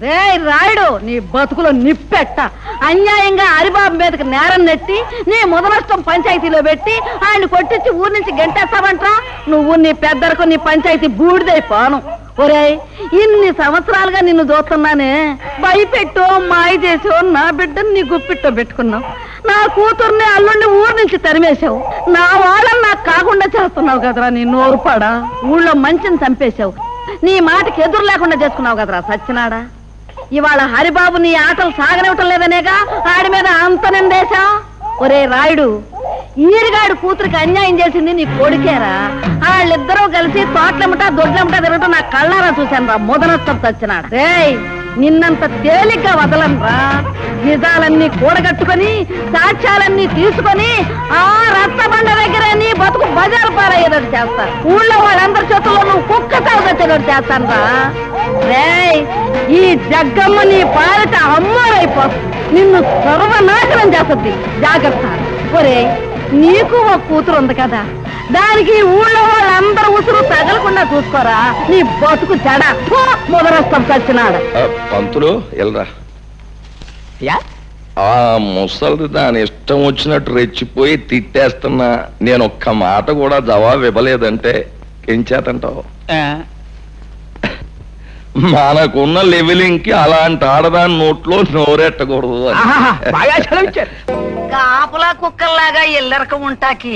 రే రాయుడు, నీ బతుకులో నిప్పెట్ట. అన్యాయంగా హరిబాబు మీదకి నేరం నెట్టి నీ ముదనష్టం పంచాయతీలో పెట్టి ఆయన కొట్టించి ఊరి నుంచి గంటేస్తావంట్రా. నువ్వు నీ పెద్దరకు నీ పంచాయతీ బూడిదైపోను. ఒరేయ్, ఇన్ని సంవత్సరాలుగా నిన్ను చూస్తున్నానే, భయపెట్టో మాయ చేసో నా బిడ్డను నీ గుప్పిట్టో పెట్టుకున్నావు. నా కూతుర్ని అల్లుడిని ఊరి నుంచి తరిమేశావు. నా వాళ్ళని నాకు కాకుండా చేస్తున్నావు కదరా నీ నోరుపాడా. ఊళ్ళో మంచిని చంపేశావు. నీ మాటకి ఎదురు లేకుండా చేసుకున్నావు కదరా సచ్చినాడా. ఇవాళ హరిబాబు నీ ఆటలు సాగనివ్వటం లేదనేగా ఆడి మీద అంత నిందేశా. ఒరే రాయుడు, ఈరిగాడు కూతురికి అన్యాయం చేసింది నీ కొడుకేరా. వాళ్ళిద్దరూ కలిసి తోటలెమ్మటా దొడ్లెమ్మటా తిరగటం నా కళ్ళారా చూశాను రా ముదనష్టం చచ్చినాడు. రేయ్, నిన్నంత తేలిగ్గా వదలనురా. నిజాలన్నీ కూడగట్టుకొని సాక్ష్యాలన్నీ తీసుకొని ఆ రచ్చబండ దగ్గర నీ బతుకు బజారు పారయ్యేటట్టు చేస్తాను. ఊళ్ళో వాళ్ళందరి చేతుల్లో నువ్వు కుక్క సాగుతచ్చేటట్టు చేస్తాను రా. రేయ్, ఈ జగ్గమ్మ నీ పాలిట అమ్మోరైపోతుంది. నిన్ను సర్వనాశనం చేస్తుంది. జాగ్రత్త. ఒరే, నీకు ఒక కూతురు ఉంది కదా, దానికి ఊళ్ళో వాళ్ళందరూ ఉసురు తగలకుండా చూసుకోరా. నీ బతుకు చెడ ముదరస్తం చచ్చినాడు. పంతులు ఎల్రా. ఆ ముసలిది దాని ఇష్టం వచ్చినట్టు రెచ్చిపోయి తిట్టేస్తున్నా. నేను ఒక్క మాట కూడా జవాబు ఇవ్వలేదంటే ఏం చేతంటావు? మనకున్న లెవెలింగ్ కి అలాంటి ఆడదాని నోట్లో నోరెట్టకూడదు. కాపులా కుక్కల్లాగా ఇల్లరకం ఉంటాకి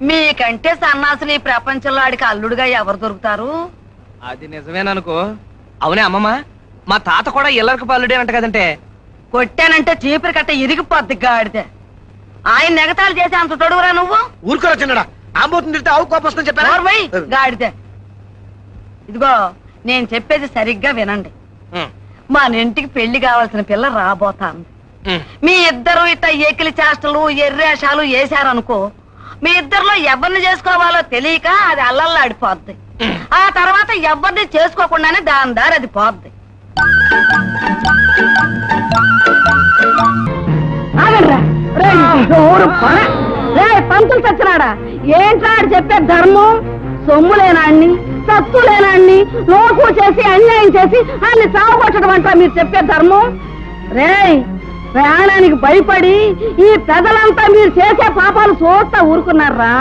మీకంటే సన్నాసులు ఈ ప్రపంచంలో ఆడికి అల్లుడుగా ఎవరు దొరుకుతారు? అది నిజమేననుకో. అవునే అమ్మమ్మ, మా తాత కూడా ఇల్లరికి పల్లుడే అంట కదంటే. కొట్టానంటే చీపురు కట్ట ఇరిగిపోద్ది గాడితే. ఆయన నెగతాలు చేసి అంత తొడుగురా నువ్వు. ఊరుకోరా చిన్నడా, ఆంబోతుంది తిడితే ఆవు కోపం వస్తుందని చెప్పాను. గాడితే, ఇదిగో నేను చెప్పేది సరిగ్గా వినండి. మన ఇంటికి పెళ్లి కావాల్సిన పిల్ల రాబోతాను. మీ ఇద్దరు ఇట్లా ఏకిలి చేష్టలు ఎర్రేషాలు వేశారనుకో, మీ ఇద్దరిలో ఎవరిని చేసుకోవాలో తెలియక అది అల్లల్లాడిపోద్ది. ఆ తర్వాత ఎవరిని చేసుకోకుండానే దాని దారి అది పోద్ది. పంతులు చచ్చినాడా ఏంట్రా చెప్పే ధర్మం? సొమ్ము లేనాన్ని, సత్తు లేనాన్ని నోకు చేసి అన్యాయం చేసి అన్ని సాగుకొట్టడం అంటా మీరు చెప్పే ధర్మం? రేయ్, ప్రాణానికి భయపడి ఈ ప్రజలంతా మీరు చేసే పాపాలు చూస్తా ఊరుకున్నారా?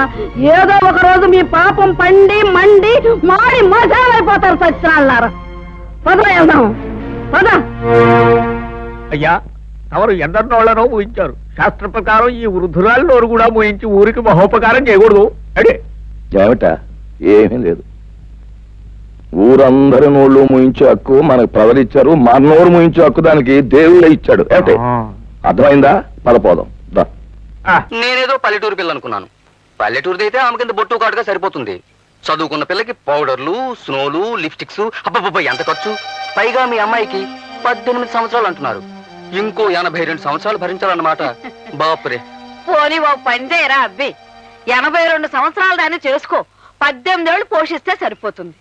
ఏదో ఒక రోజు మీ పాపం పండి మండి మాడి మసాలైపోతారు సత్యనారాయణ. పద వెళ్దాం, పద. అయ్యా, తమరు ఎందరినోళ్లనో ఊహించారు. శాస్త్ర ప్రకారం ఈ వృద్ధురాలు నోరు కూడా మోయించి ఊరికి మహోపకారం చేయకూడదు. అడే ఏమిట? ఏమీ లేదు. ఊరందరి నోళ్ళు ముయించే హక్కు మనకు ప్రజలిచ్చారు. మన నోరు ముయించే హక్కు దానికి దేవుడే ఇచ్చాడు. ఏమిటి? అర్థమైందా? పదపోదాం. నేనేదో పల్లెటూరు పిల్ల అనుకున్నాను. పల్లెటూరుది అయితే ఆమె కింద బొట్టు కాటుగా సరిపోతుంది. చదువుకున్న పిల్లకి పౌడర్లు, స్నోలు, లిప్స్టిక్స్, అబ్బబ్బబ్బా ఎంత ఖర్చు. పైగా మీ అమ్మాయికి 18 సంవత్సరాలు అంటున్నారు. ఇంకో 82 సంవత్సరాలు భరించాలన్నమాట. బాపురే. పోనీ ఓ పని చేయరా అబ్బి, 82 సంవత్సరాలు దాన్ని చేసుకో. 18 ఏళ్ళు పోషిస్తే సరిపోతుంది,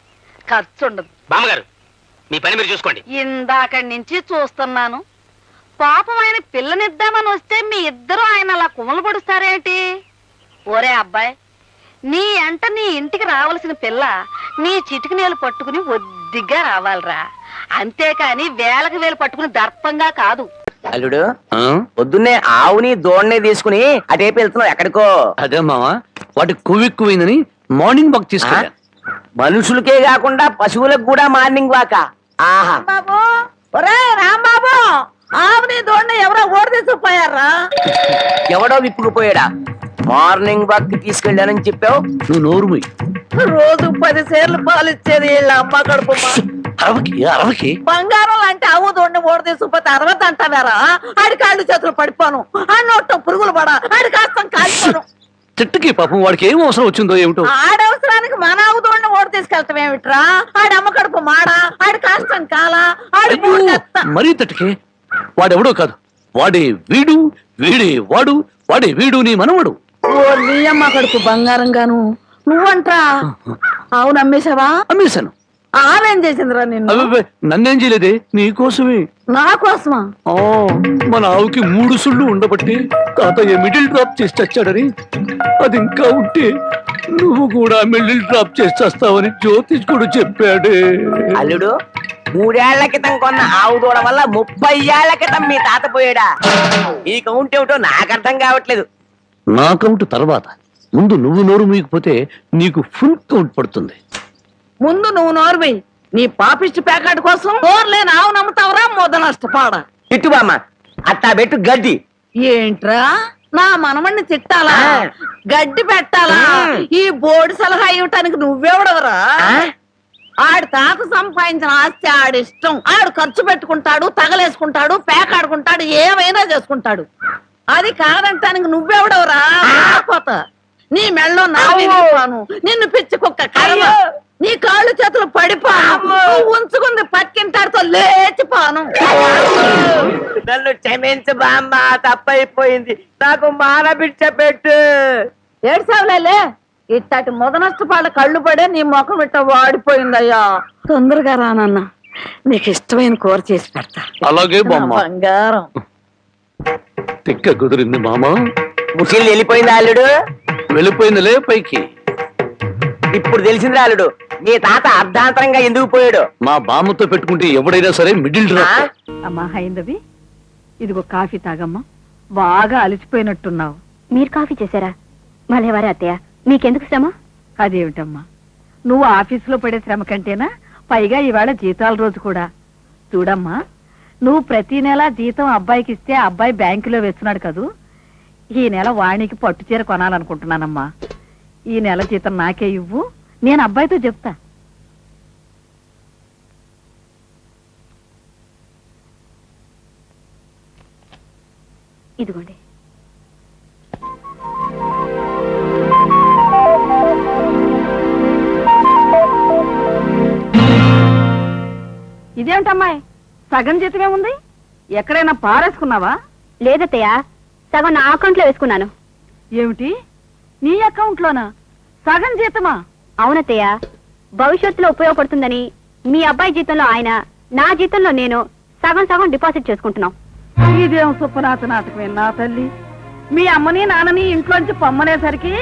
ఖర్చు ఉండదు. బామ్మగారు, మీ పని మీరు చూసుకోండి. ఇందాక నుంచి చూస్తున్నాను. పాపం ఆయన పిల్లనిద్దామని వస్తే మీ ఇద్దరు ఆయన అలా కుమలు పడుస్తారేంటి? ఓరే అబ్బాయి, నీ అంట నీ ఇంటికి రావాల్సిన పిల్ల నీ చిటికి నేలు పట్టుకుని ఒద్దిగ్గా రావాలిరా. అంతేకాని వేలకు వేలు పట్టుకుని దర్పంగా కాదు. అల్లుడు, పొద్దున్నే ఆవుని దోణ్ణి తీసుకుని అటేపు వెళ్తున్నావు ఎక్కడికో? అదే మావా, వాటి కువ్వెక్కువైందని మార్నింగ్ వాక్ తీసుకెళ్ళా. మనుషులకే కాకుండా పశువులకు కూడా మార్నింగ్ వాక. ఆహా బాబు, ఒరే రాంబాబు, ఆవుని దోణ్ణి ఎవరో ఓడి తీసుకుపోయారా? ఎవడో విప్పుకుపోయాడా? మార్నింగ్ వాక్ తీసుకెళ్ళానని చెప్పావు. నువ్వు నోరు మూయి. రోజు 10 సేర్లు పాలు ఇచ్చేది వీళ్ళ అమ్మ కడుపు. అరవకి బంగారం లాంటి ఆవు దోణ్ణి ఓడి తీసుకుపోతే 60 అంటావారా? ఆడి కాళ్ళు చేతులు పడిపోను, ఆ నోట్లో పురుగులు పడా, ఆడి కాస్తం కాలిపోను. చెట్టుకి పాపం వాడికి ఏం అవసరం వచ్చిందో ఏమిటో. ఆడవసరానికి మన ఆవు దోణ్ణి ఓడి తీసుకెళ్తాం ఏమిట్రా? ఆడి అమ్మ కడుపు మాడా, ఆడి కాస్తం కాలా, ఆడి మరీ తట్టుకే. వాడెవడో కాదు, వాడే వీడు, వీడే వాడు, వాడే వీడు నీ మనవడు. ఓ నీ అమ్మ కడుపు బంగారం గాను. నువ్వంట్రా ఆవు నమ్మేశావా? అమ్మేశాను. ఆవేం చేసిందిరా నిన్ను? నన్నేం చేయలేదే, నీకోసమే. నా కోసమా? మన ఆవుకి 3 సుళ్ళు ఉండబట్టి తాతయ్య మిడిల్ డ్రాప్ చేసి చచ్చాడని, అది ఇంకా ఉంటే నువ్వు కూడా మిడిల్ డ్రాప్ చేసి చేస్తావని జ్యోతిష్ కూడా చెప్పాడే. అల్లుడు, 3 ఏళ్ల క్రితం కొన్న ఆవు దూడ వల్ల 30 ఏళ్ల క్రితం మీ తాత పోయాడా? ఈ కౌంట్ ఏమిటో నాకు అర్థం కావట్లేదు. నా కౌంట్ తర్వాత, ముందు నువ్వు నోరు మూయకపోతే నీకు ఫుల్ కౌంట్ పడుతుంది. ముందు నువ్వు నోరువి. నీ పాపిష్టి ప్యాకెట్ కోసం నోరులేని ఆవు నమ్ముతావరా మొద నష్టపాడ. తిట్టు బామ్మ, అట్టా పెట్టు గడ్డి. ఏంట్రా నా మనమణ్ణి తిట్టాలా? గడ్డి పెట్టాలా? ఈ బోర్డు సలహా ఇవ్వటానికి నువ్వెవడవరా? ఆడి తాత సంపాదించిన ఆస్తి ఆడిష్టం. ఆడు ఖర్చు పెట్టుకుంటాడు, తగలేసుకుంటాడు, పేకాడుకుంటాడు, ఏమైనా చేసుకుంటాడు. అది కాదంటానికి నువ్వెవడవరా? పోతా నీ మెళ్ళో నా విరిగిపోను. నిన్ను పిచ్చి కుక్క కర్మ. నీ కాళ్ళు చేతులు పడిపోను. నువ్వు ఉంచుకుంది పక్కింటాడుతో లేచిపోను. నన్ను క్షమించు బామ్మ, తప్పైపోయింది. నాకు మానబిడ్డ పెట్టు. ఏడ్సావులే. ఇట్టటి మొద నష్టపాళ్ళ కళ్ళు పడే నీ ముఖం ఇట్ట వాడిపోయిందయ్యా. తొందరగా రానన్నా, నీకు ఇష్టమైన కూర చేసి పెడతా. అలాగే బామ్మ. బంగారం. తిక్క కుదిరింది మామా. ముసిల్ వెళ్ళిపోయింది అల్లుడు. వెళ్ళిపోయిందిలే పైకి. ఇప్పుడు తెలిసింది అల్లుడు, మీ తాత అర్ధాంతరంగా ఎందుకు పోయాడు. మా బామ్మతో పెట్టుకుంటే ఎవడైనా సరే మిడిల్ డ్రాప్. అమ్మా హైందవి, ఇదిగో కాఫీ తాగమ్మా. బాగా అలసిపోయినట్టున్నావు. మీరు కాఫీ చేశారా? మళ్ళీ అత్తయ్య, మీకెందుకు శ్రమ? అదేమిటమ్మా, నువ్వు ఆఫీసులో పడే శ్రమ కంటేనా? పైగా ఇవాళ జీతాల రోజు కూడా. చూడమ్మా, నువ్వు ప్రతి నెల జీతం అబ్బాయికి ఇస్తే అబ్బాయి బ్యాంకులో వేస్తున్నాడు కదూ. ఈ నెల వాణికి పట్టు చీర కొనాలనుకుంటున్నానమ్మా. ఈ నెల జీతం నాకే ఇవ్వు, నేను అబ్బాయితో చెప్తా. ఇదిగోండి. ఇదేమిటమ్మాయి, సగం జీతమే ఉంది? ఎక్కడైనా పారేసుకున్నావా? లేదత్తయ్య, సగం నా అకౌంట్లో వేసుకున్నాను. ఏమిటి, నీ అకౌంట్లోనా? సగం జీతమా? అవునత్తయ్య, భవిష్యత్తులో ఉపయోగపడుతుందని మీ అబ్బాయి జీతంలో ఆయన, నా జీతంలో నేను సగం సగం డిపాజిట్ చేసుకుంటున్నాం. ఇదేం సుప్పనాథ నాటకమే నా తల్లి. మీ అమ్మని నాన్నని ఇంట్లోంచి పొమ్మనేసరికి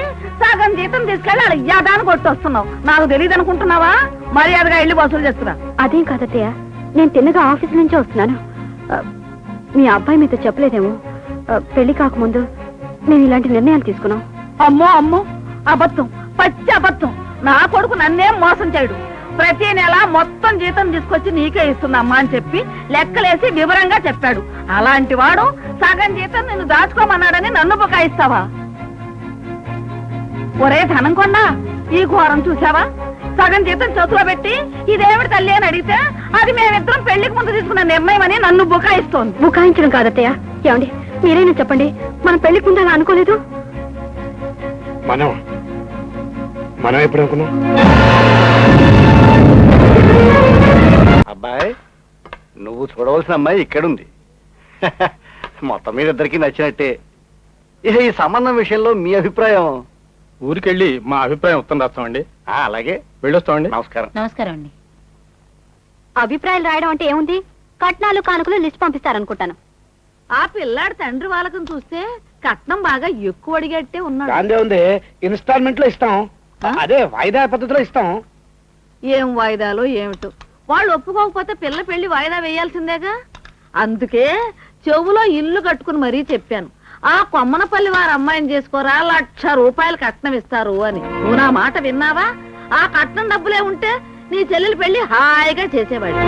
సగం జీతం తీసుకెళ్ళి అలా యాదాన్ని కొట్టొస్తున్నావు. నాకు తెలియదు అనుకుంటున్నావా? మర్యాదగా ఇల్లు వసూలు చేస్తున్నా. అదేం కాదత్తయ్య, నేను తిన్నగా ఆఫీస్ నుంచే వస్తున్నాను. మీ అబ్బాయి మీతో చెప్పలేదేమో, పెళ్లి కాకముందు నేను ఇలాంటి నిర్ణయాలు తీసుకున్నాం. అమ్మో అమ్మో, అబద్ధం, పచ్చి అబద్ధం. నా కొడుకు నన్నేం మోసం చేయడు. ప్రతి నెల మొత్తం జీతం తీసుకొచ్చి నీకే ఇస్తుందమ్మా అని చెప్పి లెక్కలేసి వివరంగా చెప్పాడు. అలాంటి వాడు సగం జీతం నిన్ను దాచుకోమన్నాడని నన్ను బుకాయిస్తావా? ఒరే ధనం కొండా, ఈ ఘోరం చూసావా? సగం జీతం చేతిలో పెట్టి ఇదేమిటి తల్లి అని అడిగితే అది మేమిద్దరం పెళ్లికి ముందు తీసుకున్న నిర్ణయం అని నన్ను బుకాయిస్తోంది. బుకాయించడం కాదత్తయ్య. ఏమండి, మీరైనా చెప్పండి, మనం పెళ్లికి ముందు అలా అనుకోలేదు. మనం ఎప్పుడు అనుకున్నాం? అబ్బాయి, నువ్వు చూడవలసిన అమ్మాయి ఇక్కడుంది. మొత్తం మీద ఇద్దరికి నచ్చినట్టే. ఇక ఈ సంబంధం విషయంలో మీ అభిప్రాయం? ఊరికెళ్ళి మా అభిప్రాయం ఉత్తరం రాస్తామండి. అలాగే, వెళ్ళొస్తామండి. నమస్కారం. నమస్కారం అండి. అభిప్రాయాలు రాయడం అంటే ఏముంది? కట్నాలు కానుకలు లిస్ట్ పంపిస్తారనుకుంటాను. ఆ పిల్లాడి తండ్రి వాళ్ళకం చూస్తే కట్నం బాగా ఎక్కువ అడిగట్టే ఉన్నాడు. దాందే ఉంది, ఇన్స్టాల్మెంట్ లో ఇస్తాం. అదే వాయిదా పద్ధతిలో ఇస్తాం. ఏం వాయిదాలో ఏమిటో. వాళ్ళు ఒప్పుకోకపోతే పిల్ల పెళ్లి వాయిదా వేయాల్సిందేగా. అందుకే చెవులో ఇల్లు కట్టుకుని మరీ చెప్పాను, ఆ కొమ్మనపల్లి వారి అమ్మాయిని చేసుకోరా, 1,00,000 రూపాయలు కట్నం ఇస్తారు అని. నువ్వు నా మాట విన్నావా? ఆ కట్నం డబ్బులే ఉంటే నీ చెల్లెలు పెళ్లి హాయిగా చేసేవాడు.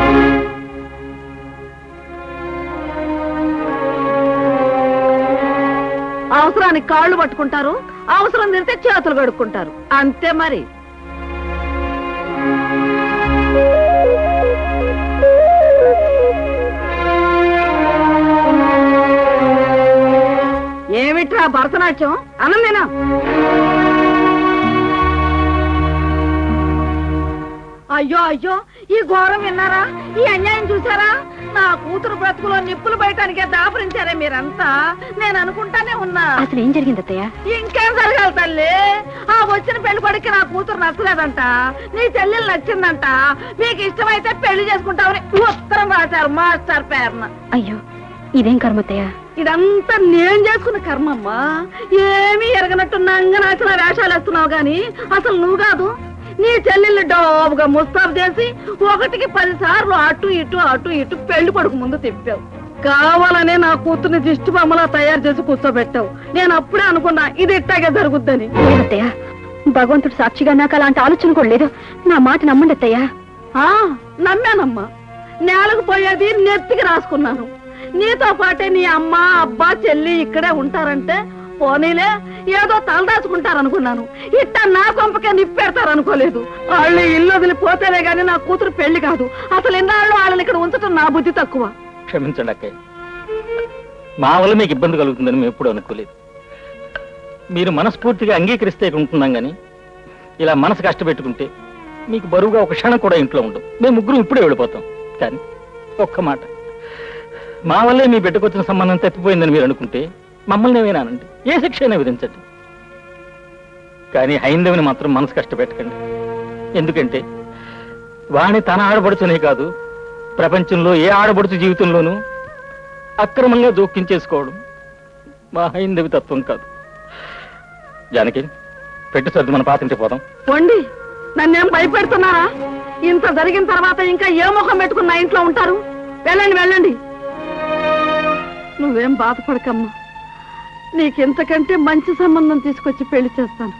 అవసరానికి కాళ్ళు పట్టుకుంటారు, అవసరం తిరితే చేతులు కడుక్కుంటారు, అంతే మరి. ఏమిట్రా భరతనాట్యం? అనందేనా? అయ్యో అయ్యో, ఈ ఘోరం విన్నారా? ఈ అన్యాయం చూసారా? నా కూతురు బ్రతుకులో నిప్పులు బయటానికే దాపురించారే మీరంతా. నేను అనుకుంటానే ఉన్నా. అసలు ఏం జరిగింది అత్తయ్య? ఇంకేం జరగాలి తల్లి? ఆ వచ్చిన పెళ్లి కొడుకు నా కూతురు నచ్చలేదంట, నీ చెల్లెలు నచ్చిందంట. మీకు ఇష్టమైతే పెళ్లి చేసుకుంటామని ఉత్తరం రాశారు మాస్టర్ పేరున. అయ్యో, ఇదేం కర్మత్తయ్య? ఇదంతా నేను చేసుకున్న కర్మమ్మా. ఏమీ ఎరగనట్టు నంగనాచిన వేషాలు వేస్తున్నావు గాని అసలు నువ్వు కాదు. నీ చెల్లెల్ని డోబుగా ముస్తాబు చేసి 1కి 10 సార్లు అటు ఇటు పెళ్లి కొడుకు ముందు తిప్పావు. కావాలనే నా కూతుర్ని దిష్టి బొమ్మలా తయారు చేసి కూర్చోబెట్టావు. నేను అప్పుడే అనుకున్నా ఇది ఇట్టాగే జరుగుద్దని. అత్తయ్య, భగవంతుడు సాక్షిగా నాకు అలాంటి ఆలోచన కూడా లేదు. నా మాట నమ్మండి అత్తయ్య. నమ్మానమ్మా. నేలకు పోయేది నెత్తికి రాసుకున్నాను. నీతో పాటే నీ అమ్మ అబ్బా చెల్లి ఇక్కడే ఉంటారంటే పోనీలే ఏదో తలదాచుకుంటారనుకున్నాను. ఇట్ట నా కొంపకే నిప్పెడతారనుకోలేదు. వాళ్ళు ఇల్లు వదిలిపోతేనే గాని నా కూతురు పెళ్లి కాదు. అసలు ఎన్నాళ్ళు వాళ్ళని ఇక్కడ ఉంచటం నా బుద్ధి తక్కువ. క్షమించండి అక్కయ్య, మా వల్ల మీకు ఇబ్బంది కలుగుతుందని మేము ఎప్పుడు అనుకోలేదు. మీరు మనస్ఫూర్తిగా అంగీకరిస్తే ఉంటున్నాం కానీ ఇలా మనసు కష్టపెట్టుకుంటే మీకు బరువుగా ఒక క్షణం కూడా ఇంట్లో ఉండవు. మేము ముగ్గురు ఇప్పుడే వెళ్ళిపోతాం. కానీ ఒక్క మాట, మా వల్లే మీ బిడ్డకొచ్చిన సంబంధం తప్పిపోయిందని మీరు అనుకుంటే మమ్మల్ని ఏమైనానండి, ఏ శిక్ష అయినా విధించండి. కానీ హైందవిని మాత్రం మనసు కష్టపెట్టకండి. ఎందుకంటే వాణి తన ఆడబడుచునే కాదు, ప్రపంచంలో ఏ ఆడబడుచు జీవితంలోనూ అక్రమంగా జోక్యం చేసుకోవడం మా హైందవి తత్వం కాదు. జానకి, పెట్టి సర్ది మన పాతింటి పోదాం. పొండి, నన్నేం భయపెడుతున్నారా? ఇంత జరిగిన తర్వాత ఇంకా ఏ ముఖం పెట్టుకుని నా ఇంట్లో ఉంటారు? వెళ్ళండి. నువ్వేం బాధపడకమ్మా. నీకెంతకంటే మంచి సంబంధం తీసుకొచ్చి పెళ్లి చేస్తాను.